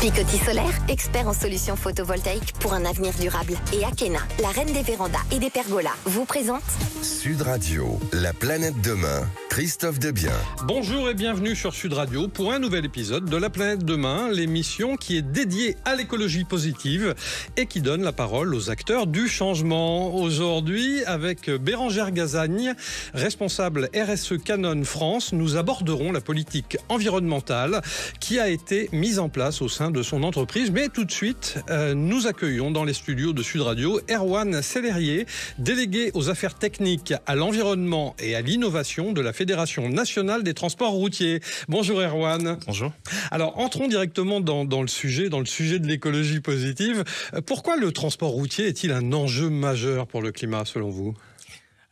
Picoty Solaire, expert en solutions photovoltaïques pour un avenir durable. Et Akena, la reine des vérandas et des pergolas, vous présente Sud Radio, la planète demain, Christophe Debien. Bonjour et bienvenue sur Sud Radio pour un nouvel épisode de La planète demain, l'émission qui est dédiée à l'écologie positive et qui donne la parole aux acteurs du changement. Aujourd'hui, avec Bérangère Gazagne, responsable RSE Canon France, nous aborderons la politique environnementale qui a été mise en place au sein de son entreprise. Mais tout de suite, nous accueillons dans les studios de Sud Radio Erwan Sellerier, délégué aux affaires techniques, à l'environnement et à l'innovation de la Fédération nationale des transports routiers. Bonjour Erwan. Bonjour. Alors entrons directement dans le sujet de l'écologie positive. Pourquoi le transport routier est-il un enjeu majeur pour le climat selon vous ?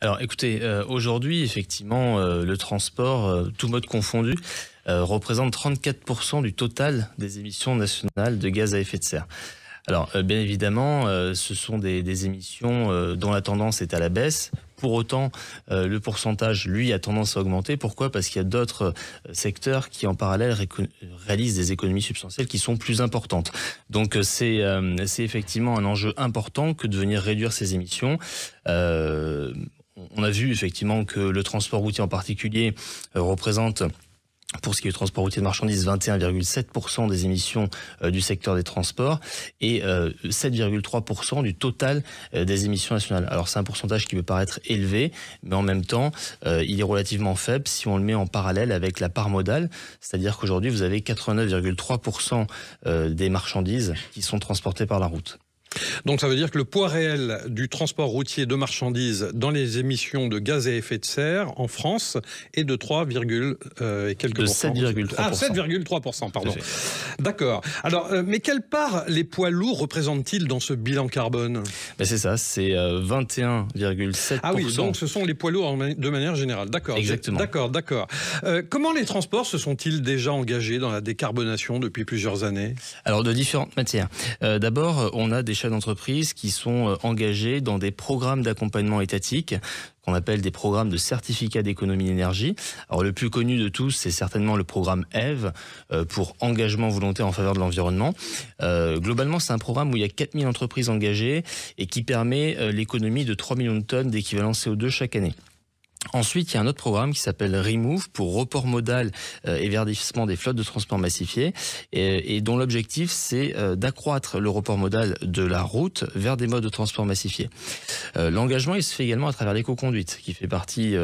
Alors écoutez, aujourd'hui effectivement le transport, tout mode confondu, représente 34% du total des émissions nationales de gaz à effet de serre. Alors bien évidemment, ce sont des émissions dont la tendance est à la baisse. Pour autant, le pourcentage, lui, a tendance à augmenter. Pourquoi ? Parce qu'il y a d'autres secteurs qui, en parallèle, réalisent des économies substantielles qui sont plus importantes. Donc, c'est effectivement un enjeu important que de venir réduire ces émissions. On a vu effectivement que le transport routier en particulier représente, pour ce qui est du transport routier de marchandises, 21,7% des émissions du secteur des transports et 7,3% du total des émissions nationales. Alors c'est un pourcentage qui peut paraître élevé, mais en même temps, il est relativement faible si on le met en parallèle avec la part modale, c'est-à-dire qu'aujourd'hui, vous avez 89,3% des marchandises qui sont transportées par la route. Donc ça veut dire que le poids réel du transport routier de marchandises dans les émissions de gaz à effet de serre en France est de 3, et quelques pourcents. 7,3%. Ah, 7,3%, pardon. D'accord. Alors, mais quelle part les poids lourds représentent-ils dans ce bilan carbone ? Ben c'est ça, c'est 21,7%. Ah oui, donc ce sont les poids lourds de manière générale. D'accord. Exactement. D'accord. Comment les transports se sont-ils déjà engagés dans la décarbonation depuis plusieurs années ? Alors de différentes matières. D'abord, on a des chefs d'entreprise qui sont engagés dans des programmes d'accompagnement étatique qu'on appelle des programmes de certificat d'économie d'énergie. Alors le plus connu de tous, c'est certainement le programme EVE pour engagement volontaire en faveur de l'environnement. Globalement, c'est un programme où il y a 4000 entreprises engagées et qui permet l'économie de 3 millions de tonnes d'équivalent CO2 chaque année. Ensuite, il y a un autre programme qui s'appelle Remove pour report modal et verdissement des flottes de transport massifié et dont l'objectif c'est d'accroître le report modal de la route vers des modes de transport massifié. L'engagement il se fait également à travers l'éco-conduite qui fait partie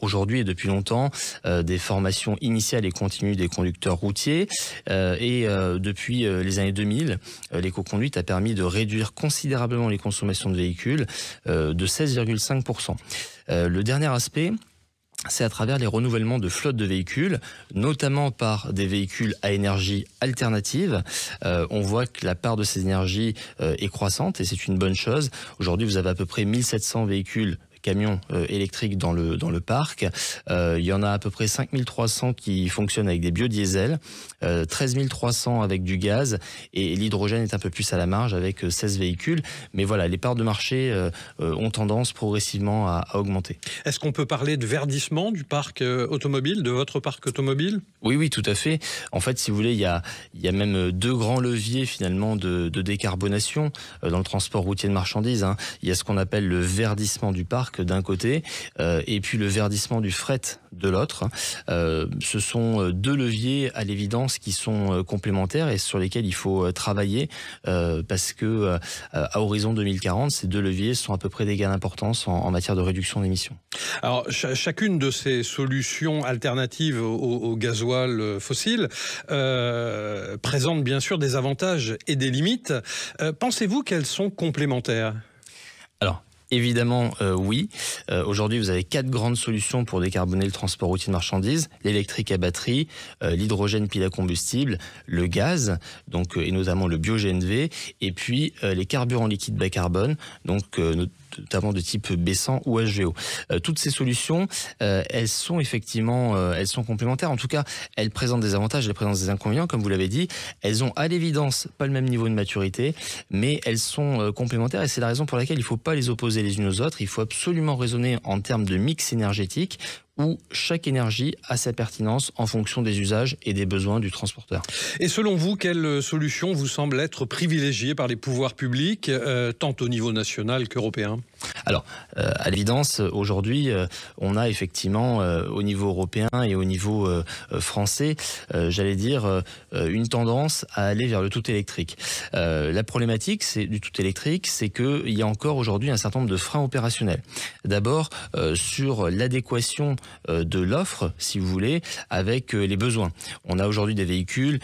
aujourd'hui et depuis longtemps des formations initiales et continues des conducteurs routiers et depuis les années 2000, l'éco-conduite a permis de réduire considérablement les consommations de véhicules de 16,5%. Le dernier aspect, c'est à travers les renouvellements de flottes de véhicules, notamment par des véhicules à énergie alternative. On voit que la part de ces énergies est croissante et c'est une bonne chose. Aujourd'hui, vous avez à peu près 1700 véhicules camions électriques dans le parc. Il y en a à peu près 5300 qui fonctionnent avec des biodiesels, 13 300 avec du gaz et l'hydrogène est un peu plus à la marge avec 16 véhicules. Mais voilà, les parts de marché ont tendance progressivement à augmenter. Est-ce qu'on peut parler de verdissement du parc automobile, de votre parc automobile ? Oui, tout à fait. En fait, si vous voulez, il y a même deux grands leviers finalement de décarbonation dans le transport routier de marchandises. Il y a ce qu'on appelle le verdissement du parc d'un côté et puis le verdissement du fret de l'autre. Ce sont deux leviers à l'évidence qui sont complémentaires et sur lesquels il faut travailler parce que à horizon 2040, ces deux leviers sont à peu près d'égale importance en matière de réduction d'émissions. Alors chacune de ces solutions alternatives au gasoil fossile présente bien sûr des avantages et des limites. Pensez-vous qu'elles sont complémentaires ? Alors, évidemment, oui. Aujourd'hui, vous avez 4 grandes solutions pour décarboner le transport routier de marchandises. L'électrique à batterie, l'hydrogène pile à combustible, le gaz, donc, et notamment le bio-GNV, et puis les carburants liquides bas carbone, donc notamment de type B100 ou HVO. Toutes ces solutions, elles sont effectivement, elles sont complémentaires. En tout cas, elles présentent des avantages, elles présentent des inconvénients, comme vous l'avez dit. Elles ont à l'évidence pas le même niveau de maturité, mais elles sont complémentaires et c'est la raison pour laquelle il ne faut pas les opposer les unes aux autres. Il faut absolument raisonner en termes de mix énergétique où chaque énergie a sa pertinence en fonction des usages et des besoins du transporteur. Et selon vous, quelle solution vous semble être privilégiée par les pouvoirs publics, tant au niveau national qu'européen ? Alors, à l'évidence, aujourd'hui, on a effectivement, au niveau européen et au niveau français, j'allais dire, une tendance à aller vers le tout électrique. La problématique du tout électrique, c'est qu'il y a encore aujourd'hui un certain nombre de freins opérationnels. D'abord, sur l'adéquation de l'offre, si vous voulez, avec les besoins. On a aujourd'hui des véhicules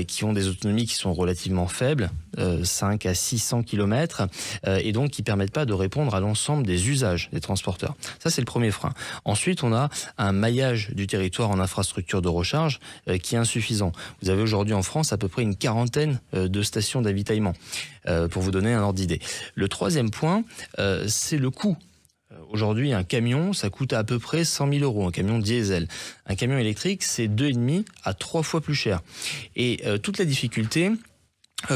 qui ont des autonomies qui sont relativement faibles, 5 à 600 km, et donc qui ne permettent pas de répondre à l'ensemble des usages des transporteurs. Ça, c'est le premier frein. Ensuite, on a un maillage du territoire en infrastructure de recharge qui est insuffisant. Vous avez aujourd'hui en France à peu près une quarantaine de stations d'avitaillement, pour vous donner un ordre d'idée. Le troisième point, c'est le coût. Aujourd'hui, un camion, ça coûte à peu près 100 000 euros, un camion diesel. Un camion électrique, c'est 2,5 à 3 fois plus cher. Et toute la difficulté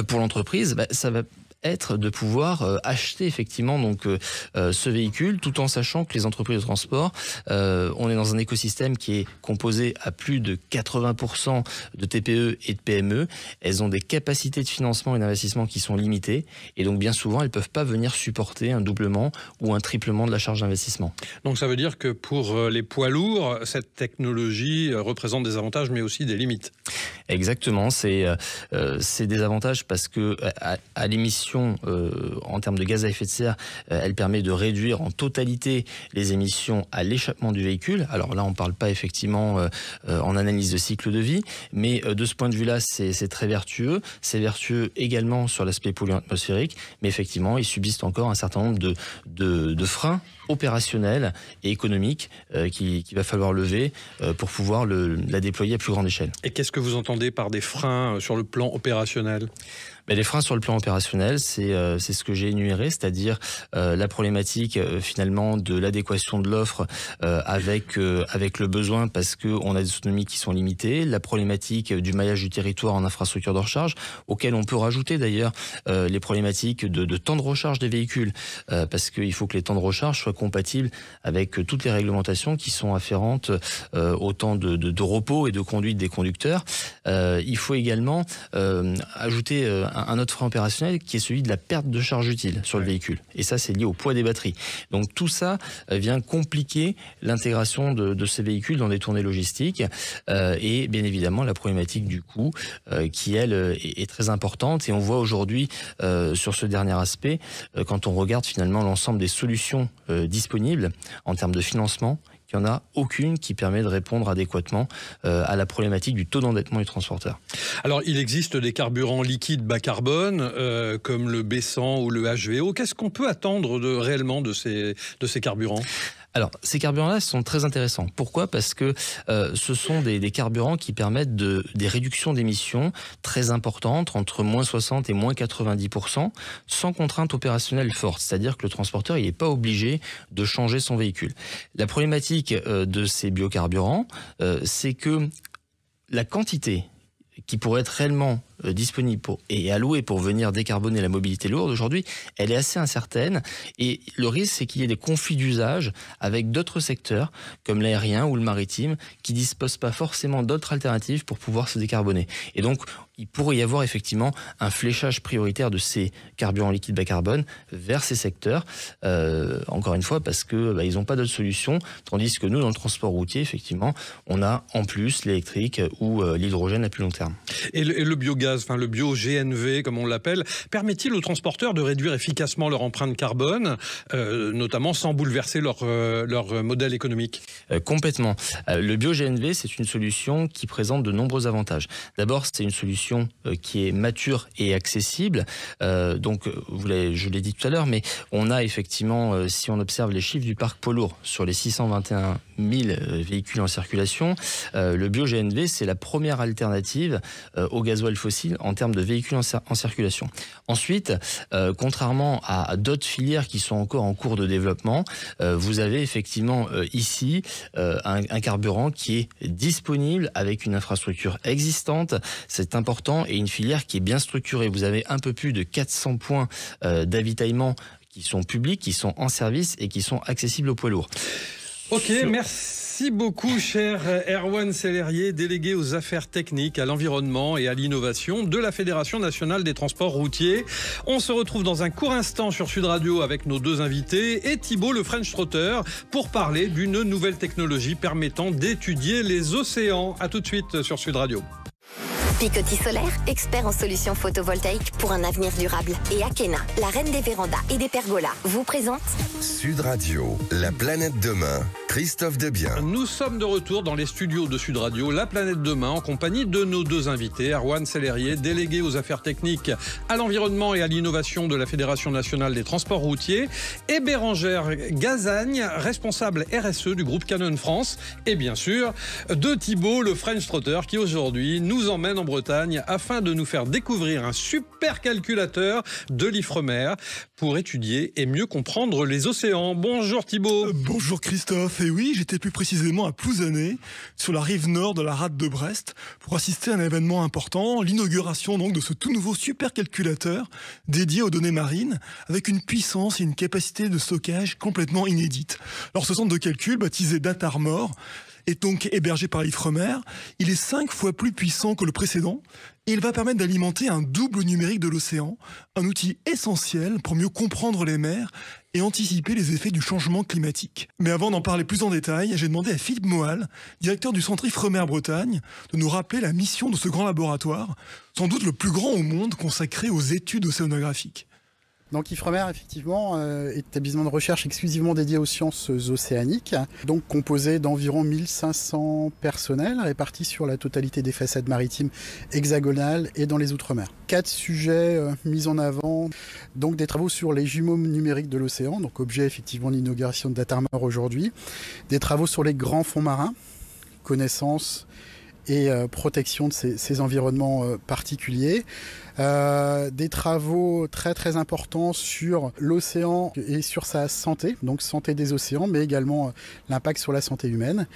pour l'entreprise, ça va être de pouvoir acheter effectivement donc ce véhicule, tout en sachant que les entreprises de transport, on est dans un écosystème qui est composé à plus de 80% de TPE et de PME. Elles ont des capacités de financement et d'investissement qui sont limitées, et donc bien souvent elles peuvent pas venir supporter un doublement ou un triplement de la charge d'investissement. Donc ça veut dire que pour les poids lourds, cette technologie représente des avantages mais aussi des limites. Exactement, c'est des avantages parce que à l'émission en termes de gaz à effet de serre, elle permet de réduire en totalité les émissions à l'échappement du véhicule. Alors là, on ne parle pas effectivement en analyse de cycle de vie, mais de ce point de vue-là, c'est très vertueux. C'est vertueux également sur l'aspect polluant atmosphérique, mais effectivement, il subsiste encore un certain nombre de freins opérationnels et économiques qu'il va falloir lever pour pouvoir la déployer à plus grande échelle. Et qu'est-ce que vous entendez par des freins sur le plan opérationnel ? Les freins sur le plan opérationnel, c'est ce que j'ai énuméré, c'est-à-dire la problématique finalement de l'adéquation de l'offre avec le besoin, parce qu'on a des autonomies qui sont limitées, la problématique du maillage du territoire en infrastructure de recharge, auquel on peut rajouter d'ailleurs les problématiques de temps de recharge des véhicules, parce qu'il faut que les temps de recharge soient compatibles avec toutes les réglementations qui sont afférentes au temps de repos et de conduite des conducteurs. Il faut également ajouter un autre frein opérationnel qui est celui de la perte de charge utile sur le véhicule. Et ça, c'est lié au poids des batteries. Donc tout ça vient compliquer l'intégration de ces véhicules dans des tournées logistiques et bien évidemment la problématique du coût qui, elle, est très importante. Et on voit aujourd'hui sur ce dernier aspect, quand on regarde finalement l'ensemble des solutions disponibles en termes de financement, qu'il n'y en a aucune qui permet de répondre adéquatement à la problématique du taux d'endettement du transporteur. Alors, il existe des carburants liquides bas carbone, comme le B100 ou le HVO. Qu'est-ce qu'on peut attendre réellement de ces carburants ? Alors, ces carburants-là sont très intéressants. Pourquoi ? Parce que ce sont des carburants qui permettent des réductions d'émissions très importantes, entre moins 60 et moins 90%, sans contrainte opérationnelle forte. C'est-à-dire que le transporteur n'est pas obligé de changer son véhicule. La problématique de ces biocarburants, c'est que la quantité qui pourrait être réellement disponible et allouée pour venir décarboner la mobilité lourde aujourd'hui, elle est assez incertaine, et le risque c'est qu'il y ait des conflits d'usage avec d'autres secteurs comme l'aérien ou le maritime qui ne disposent pas forcément d'autres alternatives pour pouvoir se décarboner. Et donc il pourrait y avoir effectivement un fléchage prioritaire de ces carburants liquides bas carbone vers ces secteurs, encore une fois parce que ils n'ont pas d'autre solution, tandis que nous dans le transport routier effectivement on a en plus l'électrique ou l'hydrogène à plus long terme. Et le biogaz, enfin le bio-GNV comme on l'appelle, permet-il aux transporteurs de réduire efficacement leur empreinte carbone, notamment sans bouleverser leur modèle économique ? Complètement. Le bio-GNV, c'est une solution qui présente de nombreux avantages. D'abord, c'est une solution qui est mature et accessible. Donc, je l'ai dit tout à l'heure, mais on a effectivement, si on observe les chiffres du parc poids lourd sur les 621 000 véhicules en circulation, le bio-GNV, c'est la première alternative au gasoil fossile en termes de véhicules en circulation. Ensuite, contrairement à d'autres filières qui sont encore en cours de développement, vous avez effectivement ici un carburant qui est disponible avec une infrastructure existante. C'est important, et une filière qui est bien structurée. Vous avez un peu plus de 400 points d'avitaillement qui sont publics, qui sont en service et qui sont accessibles aux poids lourds. Ok, merci. Merci beaucoup, cher Erwan Sellerier, délégué aux affaires techniques, à l'environnement et à l'innovation de la Fédération nationale des transports routiers. On se retrouve dans un court instant sur Sud Radio avec nos deux invités et Thibault, le French Trotter, pour parler d'une nouvelle technologie permettant d'étudier les océans. À tout de suite sur Sud Radio. Picoty Solaire, expert en solutions photovoltaïques pour un avenir durable. Et Akena, la reine des vérandas et des pergolas, vous présente Sud Radio, la planète demain, Christophe Debien. Nous sommes de retour dans les studios de Sud Radio, la planète demain, en compagnie de nos deux invités, Erwan Sellerier, délégué aux affaires techniques, à l'environnement et à l'innovation de la Fédération nationale des transports routiers, et Bérangère Gazagne, responsable RSE du groupe Canon France, et bien sûr, de Thibault, le French Trotter, qui aujourd'hui nous emmène en Bretagne afin de nous faire découvrir un super calculateur de l'Ifremer pour étudier et mieux comprendre les océans. Bonjour Thibault. Bonjour Christophe. Et oui, j'étais plus précisément à Plouzané, sur la rive nord de la rade de Brest, pour assister à un événement important, l'inauguration donc de ce tout nouveau supercalculateur dédié aux données marines, avec une puissance et une capacité de stockage complètement inédites. Alors ce centre de calcul, baptisé Datarmor, est donc hébergé par l'Ifremer. Il est 5 fois plus puissant que le précédent et il va permettre d'alimenter un double numérique de l'océan, un outil essentiel pour mieux comprendre les mers et anticiper les effets du changement climatique. Mais avant d'en parler plus en détail, j'ai demandé à Philippe Moal, directeur du centre Ifremer Bretagne, de nous rappeler la mission de ce grand laboratoire, sans doute le plus grand au monde consacré aux études océanographiques. Donc Ifremer, effectivement, est établissement de recherche exclusivement dédié aux sciences océaniques, donc composé d'environ 1500 personnels répartis sur la totalité des façades maritimes hexagonales et dans les Outre-mer. 4 sujets mis en avant, donc des travaux sur les jumeaux numériques de l'océan, donc objet effectivement de l'inauguration de Datarmor aujourd'hui, des travaux sur les grands fonds marins, connaissance et protection de ces environnements particuliers. Des travaux très très importants sur l'océan et sur sa santé, donc santé des océans, mais également l'impact sur la santé humaine.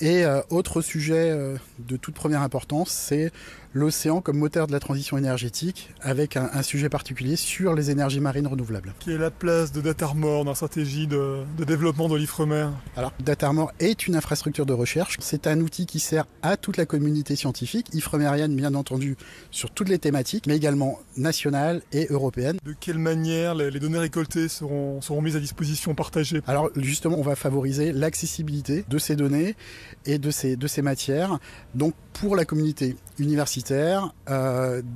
Et autre sujet de toute première importance, c'est l'océan comme moteur de la transition énergétique, avec un sujet particulier sur les énergies marines renouvelables. Qui est la place de Datarmor dans la stratégie de développement de l'Ifremer? Alors, Datarmor est une infrastructure de recherche. C'est un outil qui sert à toute la communauté scientifique, ifremerienne bien entendu, sur toutes les thématiques, mais également nationales et européennes. De quelle manière les données récoltées seront mises à disposition, partagées? Alors justement, on va favoriser l'accessibilité de ces données et de ces matières, donc pour la communauté universitaire,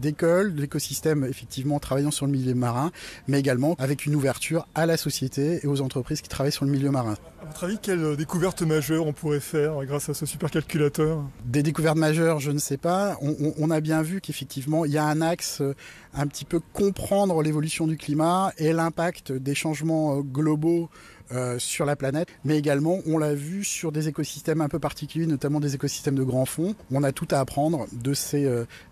d'écoles, d'écosystèmes effectivement travaillant sur le milieu marin, mais également avec une ouverture à la société et aux entreprises qui travaillent sur le milieu marin. À votre avis, quelles découvertes majeures on pourrait faire grâce à ce supercalculateur? Des découvertes majeures, je ne sais pas. On a bien vu qu'effectivement, il y a un axe un petit peu comprendre l'évolution du climat et l'impact des changements globaux sur la planète, mais également on l'a vu sur des écosystèmes un peu particuliers, notamment des écosystèmes de grands fonds. On a tout à apprendre de ces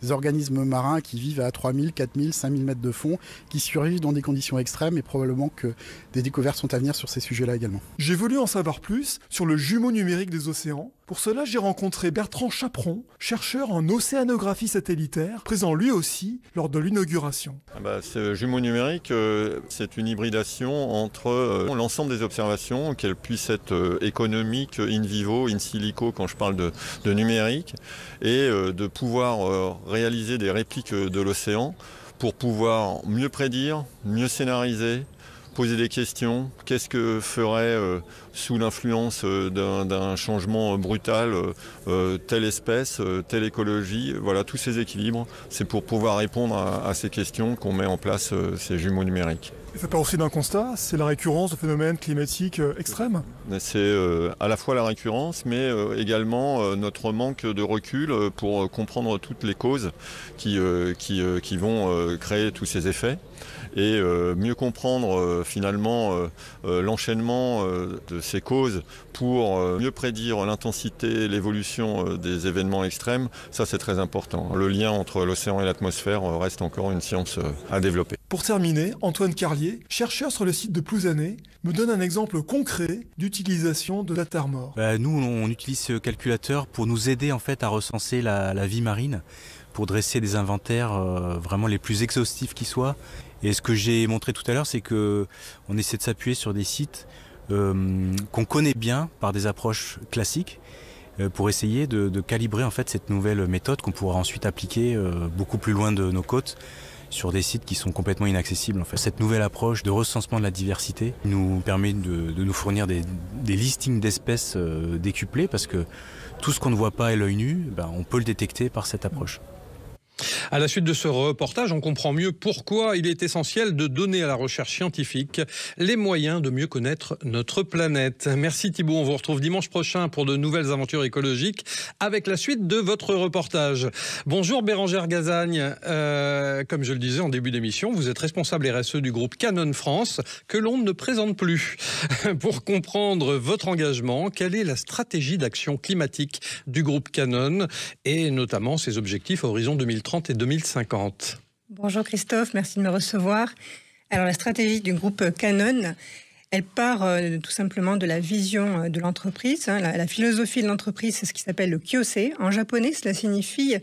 organismes marins qui vivent à 3000, 4000, 5000 mètres de fond, qui survivent dans des conditions extrêmes, et probablement que des découvertes sont à venir sur ces sujets-là également. J'ai voulu en savoir plus sur le jumeau numérique des océans. Pour cela, j'ai rencontré Bertrand Chaperon, chercheur en océanographie satellitaire, présent lui aussi lors de l'inauguration. Ce jumeau numérique, c'est une hybridation entre l'ensemble des observations, qu'elles puissent être économiques, in vivo, in silico, quand je parle de numérique, et de pouvoir réaliser des répliques de l'océan pour pouvoir mieux prédire, mieux scénariser, poser des questions. Qu'est-ce que ferait sous l'influence d'un changement brutal telle espèce, telle écologie? Voilà, tous ces équilibres, c'est pour pouvoir répondre à ces questions qu'on met en place ces jumeaux numériques. Ça part aussi d'un constat, c'est la récurrence de phénomènes climatiques extrêmes. C'est à la fois la récurrence, mais également notre manque de recul pour comprendre toutes les causes qui vont créer tous ces effets. Et mieux comprendre finalement l'enchaînement de ces causes pour mieux prédire l'intensité, l'évolution des événements extrêmes, ça c'est très important. Le lien entre l'océan et l'atmosphère reste encore une science à développer. Pour terminer, Antoine Carlier, chercheur sur le site de Plouzané, me donne un exemple concret d'utilisation de Datarmor. Nous, on utilise ce calculateur pour nous aider en fait à recenser la vie marine, pour dresser des inventaires vraiment les plus exhaustifs qui soient. Et ce que j'ai montré tout à l'heure, c'est qu'on essaie de s'appuyer sur des sites qu'on connaît bien par des approches classiques, pour essayer de calibrer en fait cette nouvelle méthode qu'on pourra ensuite appliquer beaucoup plus loin de nos côtes, sur des sites qui sont complètement inaccessibles. En fait. Cette nouvelle approche de recensement de la diversité nous permet de nous fournir des listings d'espèces décuplés, parce que tout ce qu'on ne voit pas à l'œil nu, on peut le détecter par cette approche. À la suite de ce reportage, on comprend mieux pourquoi il est essentiel de donner à la recherche scientifique les moyens de mieux connaître notre planète. Merci Thibault, on vous retrouve dimanche prochain pour de nouvelles aventures écologiques avec la suite de votre reportage. Bonjour Bérangère Gazagne, comme je le disais en début d'émission, vous êtes responsable RSE du groupe Canon France, que l'on ne présente plus. Pour comprendre votre engagement, quelle est la stratégie d'action climatique du groupe Canon et notamment ses objectifs à horizon 2030 et 2050. Bonjour Christophe, merci de me recevoir. Alors la stratégie du groupe Canon, elle part tout simplement de la vision de l'entreprise. La philosophie de l'entreprise, c'est ce qui s'appelle le Kyosei. En japonais, cela signifie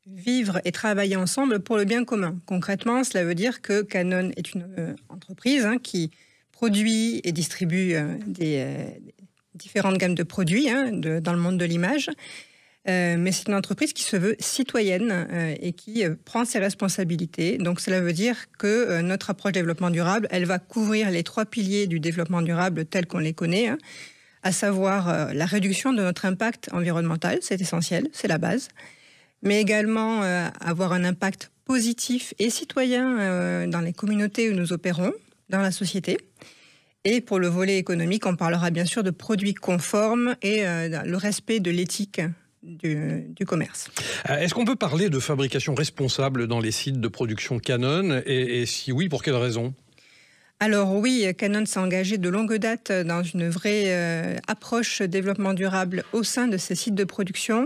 vivre et travailler ensemble pour le bien commun. Concrètement, cela veut dire que Canon est une entreprise qui produit et distribue des différentes gammes de produits dans le monde de l'image. Mais c'est une entreprise qui se veut citoyenne et qui prend ses responsabilités. Donc cela veut dire que notre approche développement durable, elle va couvrir les 3 piliers du développement durable tels qu'on les connaît, à savoir la réduction de notre impact environnemental, c'est essentiel, c'est la base, mais également avoir un impact positif et citoyen dans les communautés où nous opérons, dans la société. Et pour le volet économique, on parlera bien sûr de produits conformes et le respect de l'éthique du commerce. Est-ce qu'on peut parler de fabrication responsable dans les sites de production Canon et si oui, pour quelles raisons ? Alors oui, Canon s'est engagé de longue date dans une vraie approche développement durable au sein de ses sites de production.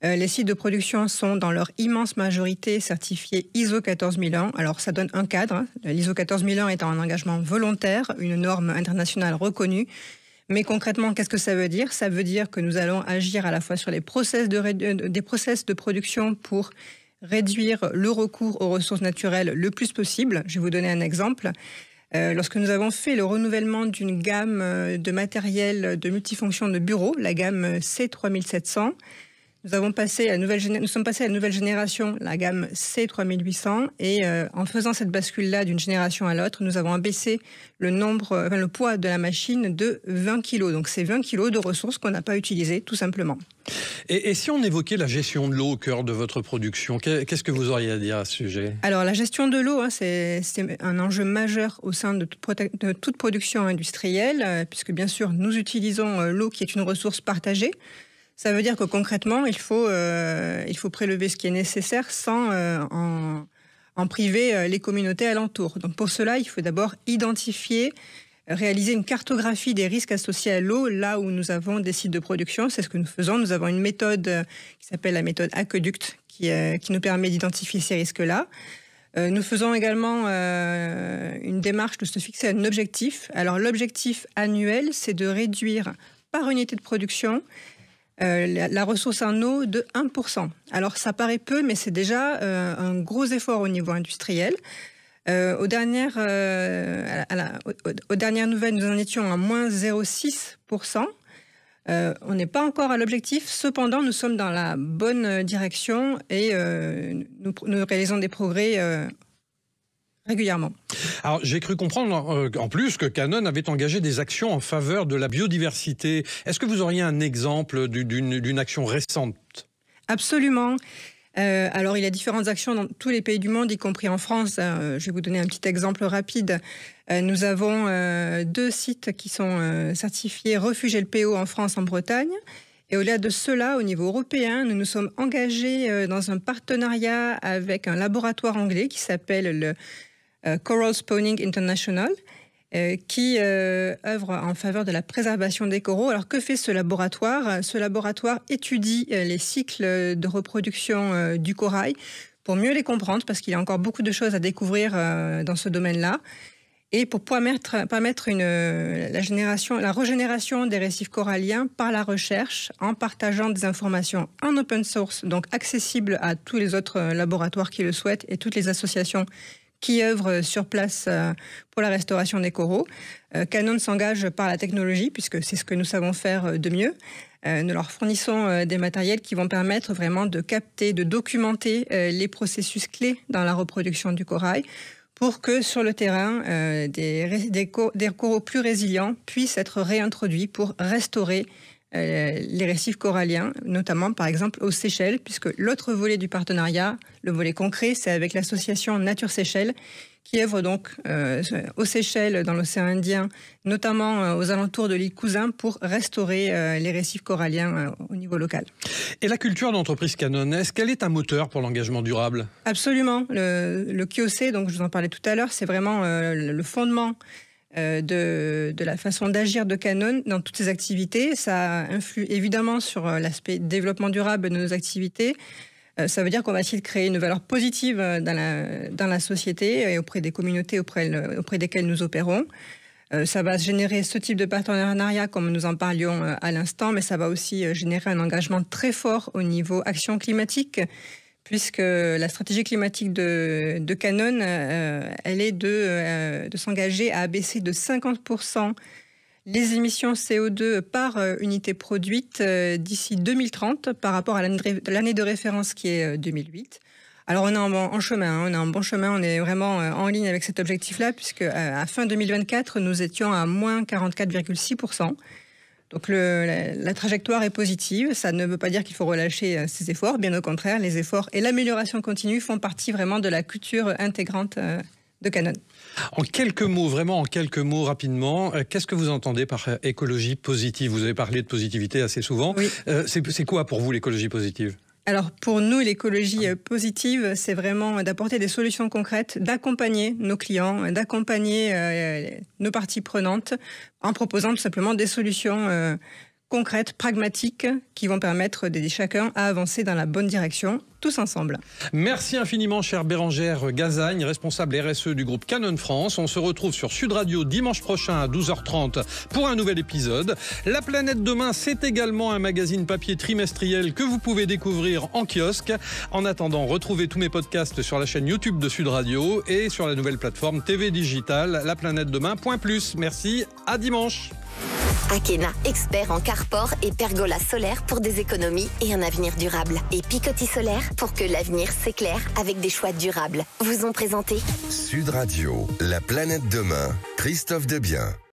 Les sites de production sont dans leur immense majorité certifiés ISO 14001. Alors ça donne un cadre. L'ISO 14001 étant un engagement volontaire, une norme internationale reconnue. Mais concrètement, qu'est-ce que ça veut dire ? Ça veut dire que nous allons agir à la fois sur les process des process de production pour réduire le recours aux ressources naturelles le plus possible. Je vais vous donner un exemple. Lorsque nous avons fait le renouvellement d'une gamme de matériel de multifonction de bureau, la gamme C3700, nous sommes passés à la nouvelle génération, la gamme C3800, et en faisant cette bascule-là d'une génération à l'autre, nous avons abaissé le poids de la machine de 20 kg. Donc c'est 20 kg de ressources qu'on n'a pas utilisées, tout simplement. Et si on évoquait la gestion de l'eau au cœur de votre production, qu'est-ce que vous auriez à dire à ce sujet ? Alors la gestion de l'eau, c'est un enjeu majeur au sein de toute production industrielle, puisque bien sûr nous utilisons l'eau qui est une ressource partagée. Ça veut dire que concrètement, il faut prélever ce qui est nécessaire sans en priver les communautés alentours. Donc pour cela, il faut d'abord identifier, réaliser une cartographie des risques associés à l'eau là où nous avons des sites de production. C'est ce que nous faisons. Nous avons une méthode qui s'appelle la méthode aqueduct qui nous permet d'identifier ces risques-là. Nous faisons également une démarche de se fixer un objectif. Alors l'objectif annuel, c'est de réduire par unité de production la ressource en eau de 1%. Alors ça paraît peu, mais c'est déjà un gros effort au niveau industriel. Aux dernières nouvelles, nous en étions à moins 0,6%. On n'est pas encore à l'objectif, cependant nous sommes dans la bonne direction et nous réalisons des progrès régulièrement. Alors, j'ai cru comprendre en plus que Canon avait engagé des actions en faveur de la biodiversité. Est-ce que vous auriez un exemple d'une action récente ? Absolument. Alors, il y a différentes actions dans tous les pays du monde, y compris en France. Je vais vous donner un petit exemple rapide. Nous avons 2 sites qui sont certifiés Refuge LPO en France, en Bretagne. Et au-delà de cela, au niveau européen, nous nous sommes engagés dans un partenariat avec un laboratoire anglais qui s'appelle le Coral Spawning International, qui œuvre en faveur de la préservation des coraux. Alors que fait ce laboratoire ? Ce laboratoire étudie les cycles de reproduction du corail pour mieux les comprendre, parce qu'il y a encore beaucoup de choses à découvrir dans ce domaine-là, et pour permettre la régénération des récifs coralliens par la recherche, en partageant des informations en open source, donc accessibles à tous les autres laboratoires qui le souhaitent et toutes les associations qui œuvrent sur place pour la restauration des coraux. Canon s'engage par la technologie, puisque c'est ce que nous savons faire de mieux. Nous leur fournissons des matériels qui vont permettre vraiment de capter, de documenter les processus clés dans la reproduction du corail, pour que sur le terrain, des coraux plus résilients puissent être réintroduits pour restaurer les récifs coralliens, notamment par exemple aux Seychelles, puisque l'autre volet du partenariat, le volet concret, c'est avec l'association Nature Seychelles, qui œuvre donc aux Seychelles, dans l'océan Indien, notamment aux alentours de l'île Cousin, pour restaurer les récifs coralliens au niveau local. Et la culture d'entreprise Canon, est-ce qu'elle est un moteur pour l'engagement durable ? Absolument. Le QOC, donc je vous en parlais tout à l'heure, c'est vraiment le fondement de la façon d'agir de Canon dans toutes ses activités. Ça influe évidemment sur l'aspect développement durable de nos activités. Ça veut dire qu'on va essayer de créer une valeur positive dans la société et auprès des communautés auprès desquelles nous opérons. Ça va générer ce type de partenariat comme nous en parlions à l'instant, mais ça va aussi générer un engagement très fort au niveau action climatique, puisque la stratégie climatique de Canon, elle est de s'engager à abaisser de 50% les émissions CO2 par unité produite d'ici 2030 par rapport à l'année de référence qui est 2008. Alors on est en chemin, on est en bon chemin, on est vraiment en ligne avec cet objectif-là, puisque à fin 2024, nous étions à moins 44,6%. Donc la trajectoire est positive. Ça ne veut pas dire qu'il faut relâcher ses efforts. Bien au contraire, les efforts et l'amélioration continue font partie vraiment de la culture intégrante de Canon. En quelques mots, vraiment en quelques mots rapidement, qu'est-ce que vous entendez par écologie positive ? Vous avez parlé de positivité assez souvent. Oui. C'est quoi pour vous l'écologie positive ? Alors pour nous, l'écologie positive, c'est vraiment d'apporter des solutions concrètes, d'accompagner nos clients, d'accompagner nos parties prenantes en proposant tout simplement des solutions concrètes, pragmatiques, qui vont permettre d'aider chacun à avancer dans la bonne direction, tous ensemble. Merci infiniment, chère Bérangère Gazagne, responsable RSE du groupe Canon France. On se retrouve sur Sud Radio dimanche prochain à 12h30 pour un nouvel épisode. La planète demain, c'est également un magazine papier trimestriel que vous pouvez découvrir en kiosque. En attendant, retrouvez tous mes podcasts sur la chaîne YouTube de Sud Radio et sur la nouvelle plateforme TV Digital, laplanètedemain.plus. Merci, à dimanche. Akena, expert en carport et pergola solaire pour des économies et un avenir durable. Et Picoty Solaire pour que l'avenir s'éclaire avec des choix durables. Vous ont présenté Sud Radio, la planète demain, Christophe Debien.